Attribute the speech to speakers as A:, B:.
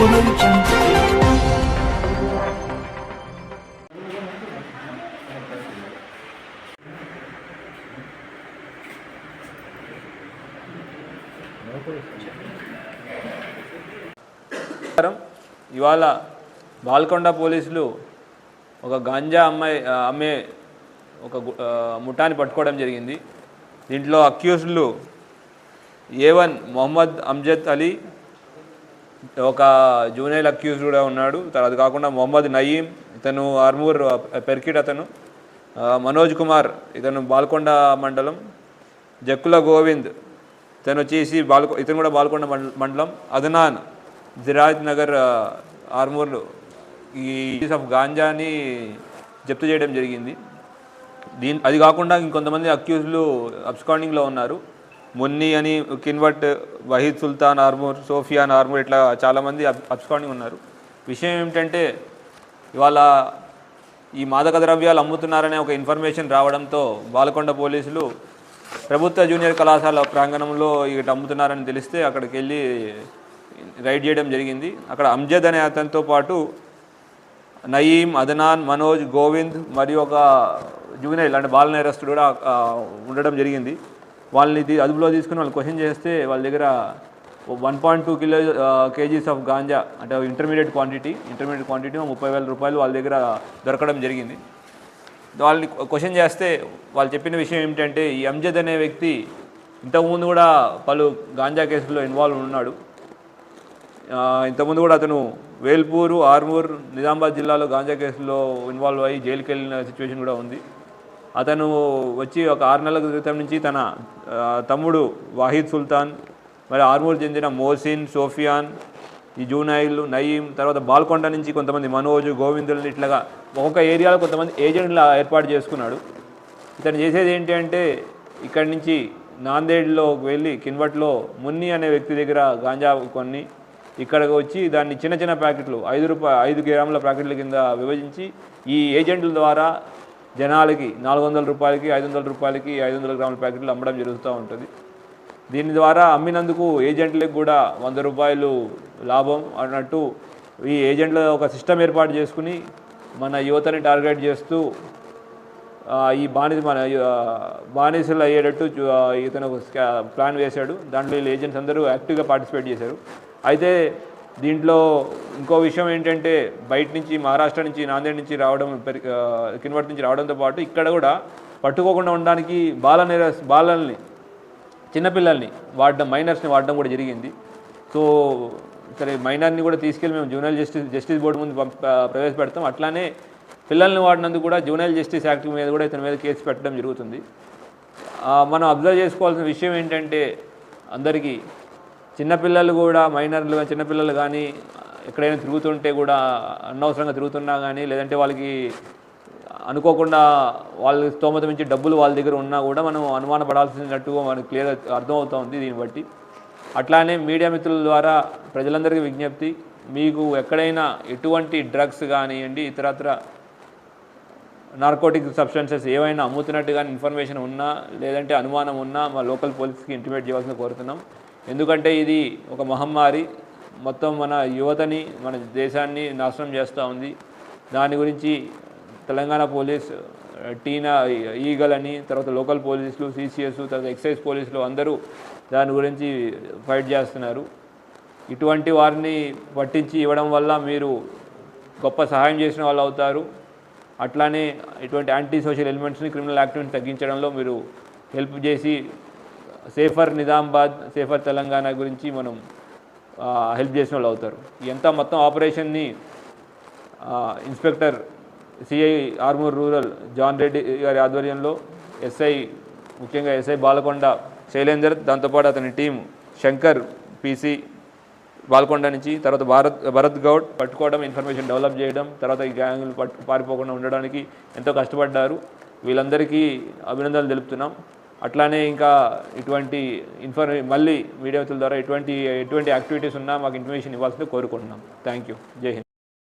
A: ఇవాళ బాల్కొండ పోలీసులు ఒక గాంజా అమ్మే ఒక ముఠాని పట్టుకోవడం జరిగింది. దీంట్లో అక్యూజ్డ్లు A1 మొహమ్మద్ అమ్జద్ అలీ, ఒక జూనియర్ అక్యూజ్ కూడా ఉన్నాడు. అది కాకుండా మొహమ్మద్ నయీం, ఇతను ఆర్మూర్ పెర్కిట్, అతను మనోజ్ కుమార్, ఇతను బాల్కొండ మండలం, జక్కుల గోవింద్, ఇతను వచ్చేసి ఇతను కూడా బాల్కొండ మండలం, అదనాన్ జిరాజ్ నగర్ ఆర్మూర్ ఈ ఆఫ్ గాంజాని జప్తు చేయడం జరిగింది. అది కాకుండా ఇంకొంతమంది అక్యూజ్లు అబ్స్కాండింగ్లో ఉన్నారు. మున్ని అని కిన్వట్, వహీద్ సుల్తాన్ ఆర్మూర్, సోఫియాన్ ఆర్మూర్, ఇట్లా చాలామంది అబ్స్కాండింగ్ ఉన్నారు. విషయం ఏమిటంటే ఇవాళ ఈ మాదక ద్రవ్యాలు అమ్ముతున్నారనే ఒక ఇన్ఫర్మేషన్ రావడంతో బాల్కొండ పోలీసులు ప్రభుత్వ జూనియర్ కళాశాల ప్రాంగణంలో ఇటు అమ్ముతున్నారని తెలిస్తే అక్కడికి వెళ్ళి రైడ్ చేయడం జరిగింది. అక్కడ అమ్జద్ అనే అతనితో పాటు నయీం, అదనాన్, మనోజ్, గోవింద్ మరియు ఒక జూనియర్ అంటే బాల నేరస్తుడు కూడా ఉండడం జరిగింది. వాళ్ళని అదుపులో తీసుకుని వాళ్ళు క్వశ్చన్ చేస్తే వాళ్ళ దగ్గర 1.2 kgs ఆఫ్ గాంజా అంటే ఇంటర్మీడియట్ క్వాంటిటీ 30,000 రూపాయలు వాళ్ళ దగ్గర దొరకడం జరిగింది. వాళ్ళని క్వశ్చన్ చేస్తే వాళ్ళు చెప్పిన విషయం ఏమిటంటే ఈ అమ్జద్ అనే వ్యక్తి ఇంతకుముందు కూడా పలు గాంజా కేసుల్లో ఇన్వాల్వ్ ఉన్నాడు. ఇంతకుముందు కూడా అతను వేల్పూరు, ఆర్మూర్, నిజామాబాద్ జిల్లాలో గాంజా కేసులో ఇన్వాల్వ్ అయ్యి జైలుకి వెళ్ళిన సిచ్యువేషన్ కూడా ఉంది. అతను వచ్చి ఒక 6 నెలల క్రితం నుంచి తన తమ్ముడు వాహిద్ సుల్తాన్, మరి ఆర్మూర్ చెందిన మోసిన్, సోఫియాన్, ఈ జూనైల్, నయీం, తర్వాత బాల్కొండ నుంచి కొంతమంది మనోజ్, గోవిందుల్ని ఇట్లాగా ఒక్కొక్క ఏరియాలో కొంతమంది ఏజెంట్ల ఏర్పాటు చేసుకున్నాడు. ఇతను చేసేది ఏంటి అంటే ఇక్కడి నుంచి నాందేడ్లో వెళ్ళి కిన్వట్లో మున్ని అనే వ్యక్తి దగ్గర గాంజా కొన్ని ఇక్కడికి వచ్చి దాన్ని చిన్న చిన్న ప్యాకెట్లు 5 గ్రాముల ప్యాకెట్ల కింద విభజించి ఈ ఏజెంట్ల ద్వారా జనాలకి 400 రూపాయలకి, 500 రూపాయలకి 500 గ్రాముల ప్యాకెట్లు అమ్మడం జరుగుతూ ఉంటుంది. దీని ద్వారా అమ్మినందుకు ఏజెంట్లకు కూడా 100 రూపాయలు లాభం అన్నట్టు ఈ ఏజెంట్ల ఒక సిస్టమ్ ఏర్పాటు చేసుకుని మన యువతని టార్గెట్ చేస్తూ ఈ బానిసలు అయ్యేటట్టు ఇతను ప్లాన్ వేశాడు. దాంట్లో వీళ్ళు ఏజెంట్స్ అందరూ యాక్టివ్గా పార్టిసిపేట్ చేశారు. అయితే దీంట్లో ఇంకో విషయం ఏంటంటే బయట నుంచి మహారాష్ట్ర నుంచి నాందేడ్ నుంచి రావడం, కిన్వట్ నుంచి రావడంతో పాటు ఇక్కడ కూడా పట్టుకోకుండా ఉండడానికి బాలల్ని చిన్నపిల్లల్ని వాడడం, మైనర్స్ని వాడడం కూడా జరిగింది. సో సరే మైనర్ని కూడా తీసుకెళ్ళి మేము జూనైల్ జస్టిస్ బోర్డు ముందు ప్రవేశపెడతాం. అట్లానే పిల్లల్ని వాడినందుకు కూడా జూనైల్ జస్టిస్ యాక్ట్ మీద కూడా ఇతని మీద కేసు పెట్టడం జరుగుతుంది. మనం అబ్జర్వ్ చేసుకోవాల్సిన విషయం ఏంటంటే అందరికీ చిన్నపిల్లలు కూడా మైనర్లు చిన్నపిల్లలు కానీ ఎక్కడైనా తిరుగుతుంటే కూడా అనవసరంగా తిరుగుతున్నా కానీ లేదంటే వాళ్ళకి అనుకోకుండా వాళ్ళ స్తోమత మించి డబ్బులు వాళ్ళ దగ్గర ఉన్నా కూడా మనం అనుమానపడాల్సినట్టుగా మనకు క్లియర్ అర్థమవుతుంది దీన్ని బట్టి. అట్లానే మీడియా మిత్రుల ద్వారా ప్రజలందరికీ విజ్ఞప్తి, మీకు ఎక్కడైనా ఎటువంటి డ్రగ్స్ కానివ్వండి ఇతరత్ర నార్కోటిక్ సబ్స్టెన్సెస్ ఏవైనా అమ్ముతున్నట్టు కానీ ఇన్ఫర్మేషన్ ఉన్నా లేదంటే అనుమానం ఉన్నా మా లోకల్ పోలీస్కి ఇంటిమేట్ చేయవలసిన కోరుతున్నాం. ఎందుకంటే ఇది ఒక మహమ్మారి, మొత్తం మన యువతని మన దేశాన్ని నాశనం చేస్తూ ఉంది. దాని గురించి తెలంగాణ పోలీస్, టీనా ఈగల్ అని, తర్వాత లోకల్ పోలీసులు, CCS, తర్వాత ఎక్సైజ్ పోలీసులు అందరూ దాని గురించి ఫైట్ చేస్తున్నారు. ఇటువంటి వారిని పట్టించి ఇవ్వడం వల్ల మీరు గొప్ప సహాయం చేసిన వాళ్ళు అవుతారు. అట్లానే ఇటువంటి యాంటీ సోషల్ ఎలిమెంట్స్ని, క్రిమినల్ యాక్టివిటీని తగ్గించడంలో మీరు హెల్ప్ చేసి సేఫర్ నిజామాబాద్, సేఫర్ తెలంగాణ గురించి మనం హెల్ప్ చేసిన వాళ్ళు అవుతారు. ఎంత మొత్తం ఆపరేషన్ని inspector CI Armoor rural John Reddy garu ఆధ్వర్యంలో ముఖ్యంగా ఎస్ఐ బాలకొండ శైలేందర్, దాంతోపాటు అతని టీం శంకర్ PC బాల్కొండ నుంచి, తర్వాత భరత్ గౌడ్ పట్టుకోవడం, ఇన్ఫర్మేషన్ డెవలప్ చేయడం, తర్వాత ఈ గ్యాంగులు పారిపోకుండా ఉండడానికి ఎంతో కష్టపడ్డారు. వీళ్ళందరికీ అభినందనలు తెలుపుతున్నాం. అట్లానే ఇంకా ఇటువంటి మళ్ళీ మీడియా ద్వారా ఎటువంటి యాక్టివిటీస్ ఉన్నా మాకు ఇన్ఫర్మేషన్ ఇవ్వాల్సింది కోరుకుంటున్నాం. Thank you. జై హింద్.